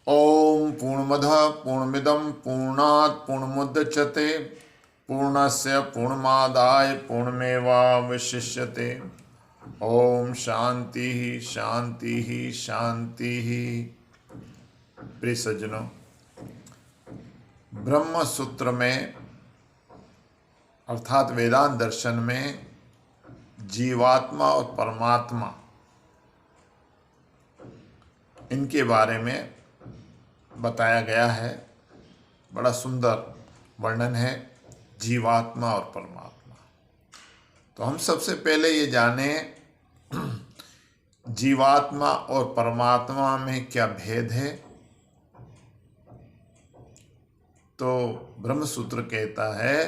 ओम पूर्णमदः पूर्णमिदं पूर्णात् पूर्णमुदच्यते पूर्णस्य पूर्णमादाय पूर्णमेवावशिष्यते। ओम शांति शांति शांति। प्रिय सज्जनों, ब्रह्म सूत्र में अर्थात वेदांत दर्शन में जीवात्मा और परमात्मा इनके बारे में बताया गया है। बड़ा सुंदर वर्णन है जीवात्मा और परमात्मा। तो हम सबसे पहले ये जाने जीवात्मा और परमात्मा में क्या भेद है। तो ब्रह्म सूत्र कहता है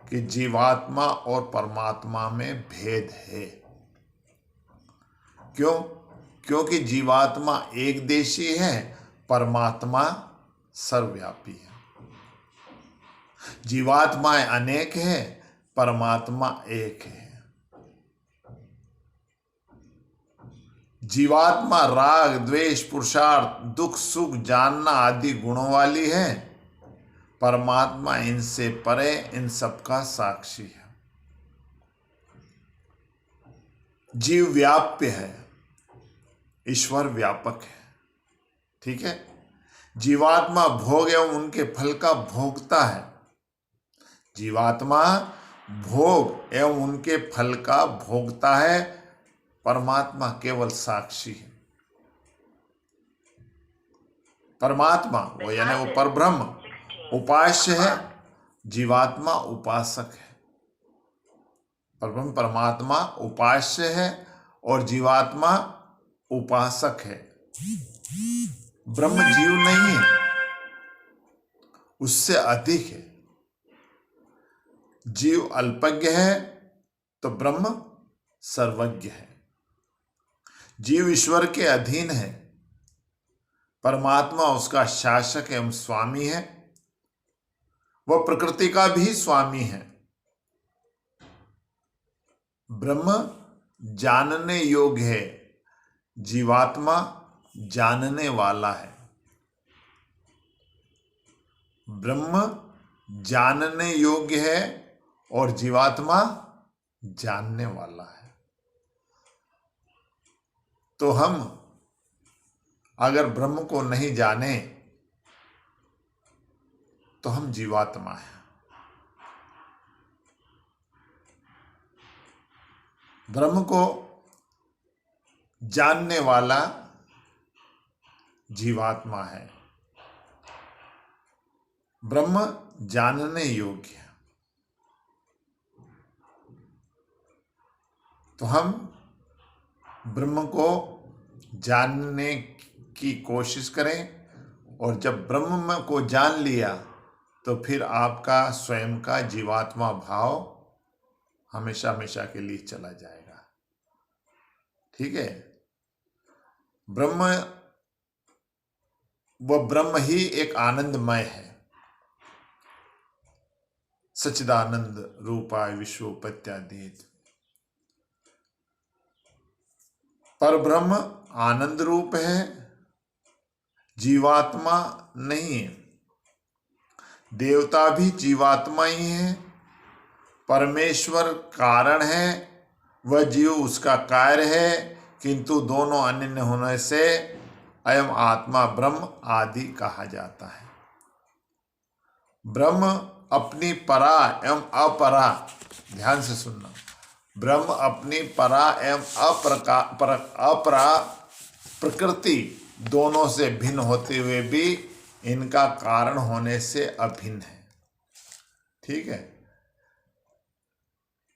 कि जीवात्मा और परमात्मा में भेद है। क्यों? क्योंकि जीवात्मा एक देशी है, परमात्मा सर्वव्यापी है। जीवात्माएं अनेक है, परमात्मा एक है। जीवात्मा राग द्वेष पुरुषार्थ दुख सुख जानना आदि गुणों वाली है, परमात्मा इनसे परे इन सबका साक्षी है। जीव व्याप्य है, ईश्वर व्यापक है। ठीक है। जीवात्मा भोग एवं उनके फल का भोगता है। जीवात्मा भोग एवं उनके फल का भोगता है, परमात्मा केवल साक्षी है। परमात्मा वो यानी वो परब्रह्म उपास्य है, जीवात्मा उपासक है। परब्रह्म परमात्मा उपास्य है और जीवात्मा उपासक है। ब्रह्म जीव नहीं है, उससे अधिक है। जीव अल्पज्ञ है तो ब्रह्म सर्वज्ञ है। जीव ईश्वर के अधीन है, परमात्मा उसका शासक एवं स्वामी है। वह प्रकृति का भी स्वामी है। ब्रह्म जानने योग्य है, जीवात्मा जानने वाला है। ब्रह्म जानने योग्य है और जीवात्मा जानने वाला है। तो हम अगर ब्रह्म को नहीं जाने तो हम जीवात्मा हैं। ब्रह्म को जानने वाला जीवात्मा है। ब्रह्म जानने योग्य है। तो हम ब्रह्म को जानने की कोशिश करें और जब ब्रह्म को जान लिया तो फिर आपका स्वयं का जीवात्मा भाव हमेशा हमेशा के लिए चला जाएगा। ठीक है। ब्रह्म वह ब्रह्म ही एक आनंदमय है। सच्चिदानंद रूपाय विश्वोपत्यादित। पर ब्रह्म आनंद रूप है, जीवात्मा नहीं है। देवता भी जीवात्मा ही है। परमेश्वर कारण है, वह जीव उसका कार्य है, किंतु दोनों अनन्य होने से अयम आत्मा ब्रह्म आदि कहा जाता है। ब्रह्म अपनी परा एवं अपरा, ध्यान से सुनना, ब्रह्म अपनी परा एवं अपरा प्रकृति दोनों से भिन्न होते हुए भी इनका कारण होने से अभिन्न है। ठीक है।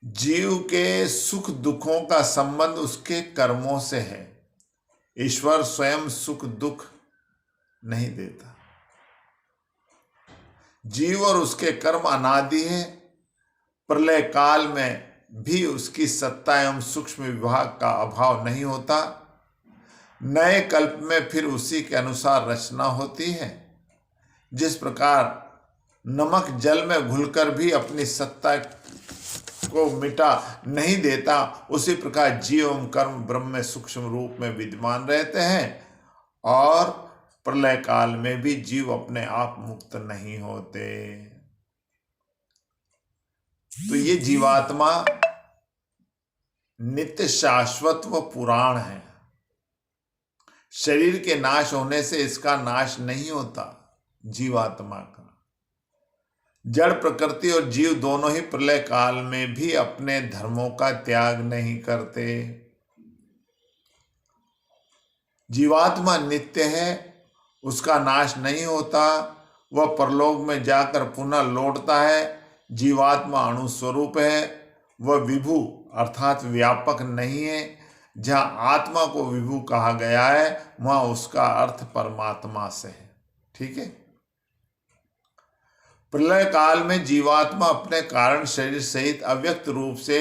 जीव के सुख दुखों का संबंध उसके कर्मों से है। ईश्वर स्वयं सुख दुख नहीं देता। जीव और उसके कर्म अनादि है। प्रलय काल में भी उसकी सत्ता एवं सूक्ष्म विभाग का अभाव नहीं होता। नए कल्प में फिर उसी के अनुसार रचना होती है। जिस प्रकार नमक जल में घुलकर भी अपनी सत्ता को मिटा नहीं देता, उसी प्रकार जीव एवं कर्म ब्रह्म में सूक्ष्म रूप में विद्यमान रहते हैं और प्रलय काल में भी जीव अपने आप मुक्त नहीं होते। तो ये जीवात्मा नित्य शाश्वत व पुराण है। शरीर के नाश होने से इसका नाश नहीं होता। जीवात्मा का जड़ प्रकृति और जीव दोनों ही प्रलय काल में भी अपने धर्मों का त्याग नहीं करते। जीवात्मा नित्य है, उसका नाश नहीं होता, वह परलोक में जाकर पुनः लौटता है। जीवात्मा अणुस्वरूप है, वह विभु अर्थात व्यापक नहीं है। जहाँ आत्मा को विभु कहा गया है वहाँ उसका अर्थ परमात्मा से है। ठीक है। प्रलय काल में जीवात्मा अपने कारण शरीर सहित अव्यक्त रूप से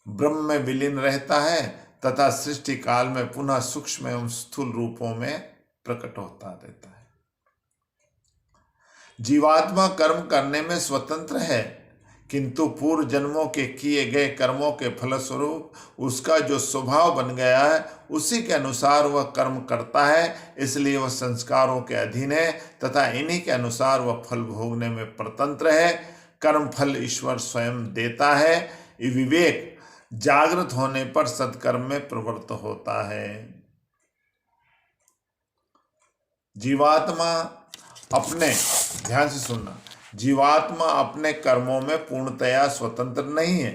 ब्रह्म में विलीन रहता है तथा सृष्टि काल में पुनः सूक्ष्म एवं स्थूल रूपों में प्रकट होता रहता है। जीवात्मा कर्म करने में स्वतंत्र है, किंतु पूर्व जन्मों के किए गए कर्मों के फलस्वरूप उसका जो स्वभाव बन गया है उसी के अनुसार वह कर्म करता है। इसलिए वह संस्कारों के अधीन है तथा इन्हीं के अनुसार वह फल भोगने में परतंत्र है। कर्म फल ईश्वर स्वयं देता है। ये विवेक जागृत होने पर सत्कर्म में प्रवृत्त होता है। जीवात्मा अपने, ध्यान से सुनना, जीवात्मा अपने कर्मों में पूर्णतया स्वतंत्र नहीं है।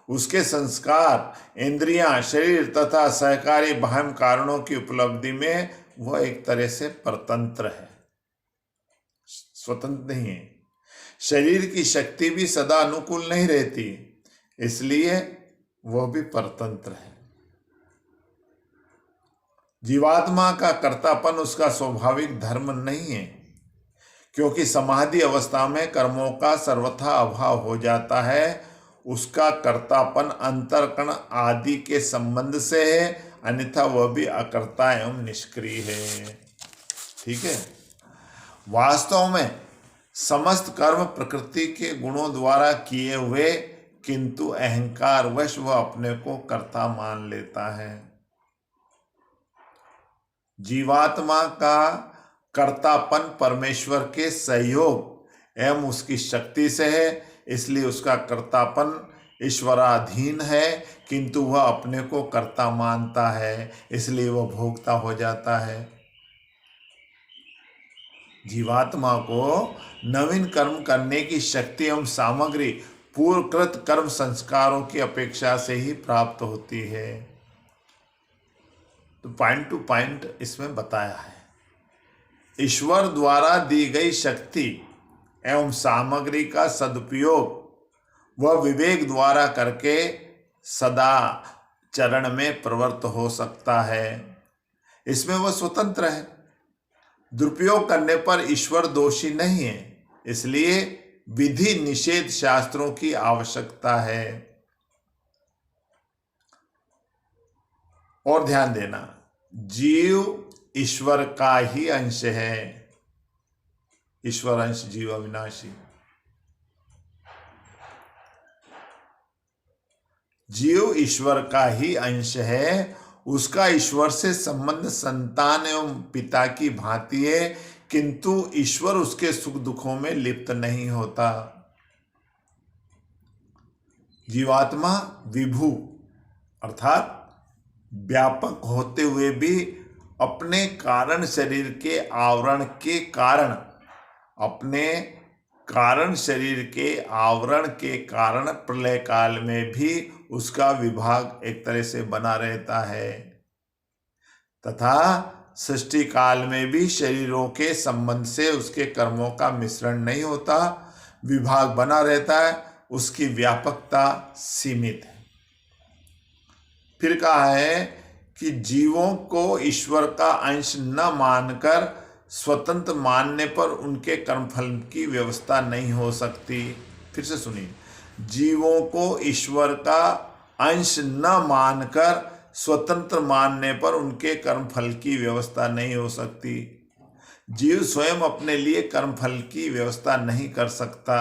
उसके संस्कार, इंद्रियां, शरीर तथा सहकारी बाह्य कारणों की उपलब्धि में वह एक तरह से परतंत्र है, स्वतंत्र नहीं है। शरीर की शक्ति भी सदा अनुकूल नहीं रहती, इसलिए वह भी परतंत्र है। जीवात्मा का कर्तापन उसका स्वाभाविक धर्म नहीं है, क्योंकि समाधि अवस्था में कर्मों का सर्वथा अभाव हो जाता है। उसका कर्तापन अंतर्कण आदि के संबंध से है, अन्यथा वह भी अकर्ता एवं निष्क्रिय है। ठीक है। वास्तव में समस्त कर्म प्रकृति के गुणों द्वारा किए हुए, किंतु अहंकार वश वह अपने को कर्ता मान लेता है। जीवात्मा का कर्तापन परमेश्वर के सहयोग एवं उसकी शक्ति से है, इसलिए उसका कर्तापन ईश्वराधीन है, किंतु वह अपने को कर्ता मानता है, इसलिए वह भोक्ता हो जाता है। जीवात्मा को नवीन कर्म करने की शक्ति एवं सामग्री पूर्वकृत कर्म संस्कारों की अपेक्षा से ही प्राप्त होती है। तो पॉइंट टू पॉइंट इसमें बताया है। ईश्वर द्वारा दी गई शक्ति एवं सामग्री का सदुपयोग वह विवेक द्वारा करके सदा चरण में प्रवृत्त हो सकता है। इसमें वह स्वतंत्र है। दुरुपयोग करने पर ईश्वर दोषी नहीं है, इसलिए विधि निषेध शास्त्रों की आवश्यकता है। और ध्यान देना, जीव ईश्वर का ही अंश है। ईश्वर अंश जीव अविनाशी। जीव ईश्वर का ही अंश है। उसका ईश्वर से संबंध संतान एवं पिता की भांति है, किंतु ईश्वर उसके सुख दुखों में लिप्त नहीं होता। जीवात्मा विभु अर्थात व्यापक होते हुए भी अपने कारण शरीर के आवरण के कारण, अपने कारण शरीर के आवरण के कारण प्रलय काल में भी उसका विभाग एक तरह से बना रहता है तथा सृष्टि काल में भी शरीरों के संबंध से उसके कर्मों का मिश्रण नहीं होता, विभाग बना रहता है, उसकी व्यापकता सीमित है। फिर कहा है कि जीवों को ईश्वर का अंश न मानकर स्वतंत्र मानने पर उनके कर्मफल की व्यवस्था नहीं हो सकती। फिर से सुनिए, जीवों को ईश्वर का अंश न मानकर स्वतंत्र मानने पर उनके कर्मफल की व्यवस्था नहीं हो सकती। जीव स्वयं अपने लिए कर्मफल की व्यवस्था नहीं कर सकता,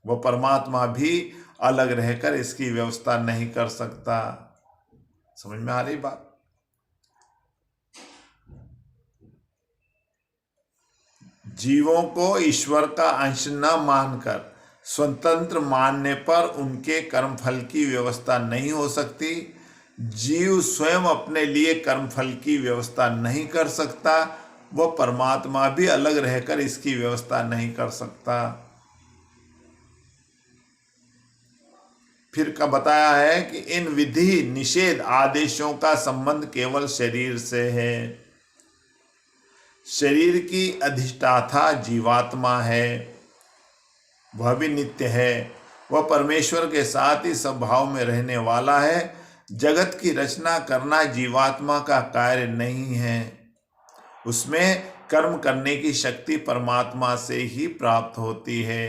वह परमात्मा भी अलग रहकर इसकी व्यवस्था नहीं कर सकता। समझ में आ रही बात? जीवों को ईश्वर का अंश न मानकर स्वतंत्र मानने पर उनके कर्मफल की व्यवस्था नहीं हो सकती। जीव स्वयं अपने लिए कर्मफल की व्यवस्था नहीं कर सकता, वह परमात्मा भी अलग रहकर इसकी व्यवस्था नहीं कर सकता। फिर का बताया है कि इन विधि निषेध आदेशों का संबंध केवल शरीर से है। शरीर की अधिष्ठाता जीवात्मा है, वह भी नित्य है, वह परमेश्वर के साथ ही स्वभाव में रहने वाला है। जगत की रचना करना जीवात्मा का कार्य नहीं है, उसमें कर्म करने की शक्ति परमात्मा से ही प्राप्त होती है।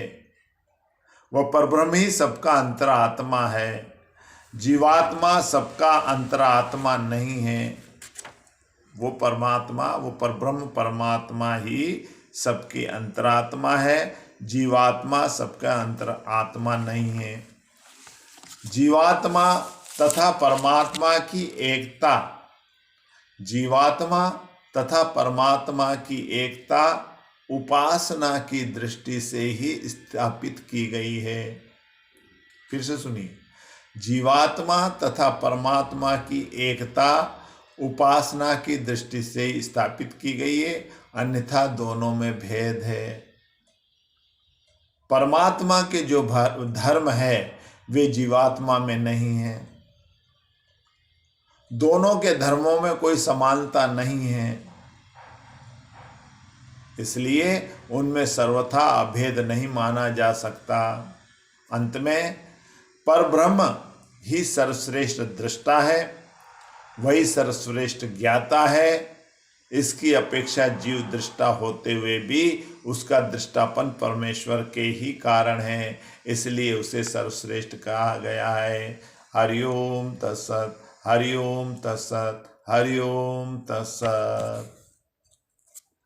वह परब्रह्म ही सबका अंतरात्मा है, जीवात्मा सबका अंतरात्मा नहीं है। वो परमात्मा, वो परब्रह्म परमात्मा ही सबकी अंतरात्मा है, जीवात्मा सबका अंतरात्मा नहीं है। जीवात्मा तथा परमात्मा की एकता, जीवात्मा तथा परमात्मा की एकता उपासना की दृष्टि से ही स्थापित की गई है। फिर से सुनिए, जीवात्मा तथा परमात्मा की एकता उपासना की दृष्टि से स्थापित की गई है, अन्यथा दोनों में भेद है। परमात्मा के जो धर्म है वे जीवात्मा में नहीं है। दोनों के धर्मों में कोई समानता नहीं है, इसलिए उनमें सर्वथा अभेद नहीं माना जा सकता। अंत में परब्रह्म ही सर्वश्रेष्ठ दृष्टा है, वही सर्वश्रेष्ठ ज्ञाता है। इसकी अपेक्षा जीव दृष्टा होते हुए भी उसका दृष्टापन परमेश्वर के ही कारण है, इसलिए उसे सर्वश्रेष्ठ कहा गया है। हरिओम तत्सत, हरिओम तत्सत, हरिओम तत्सत।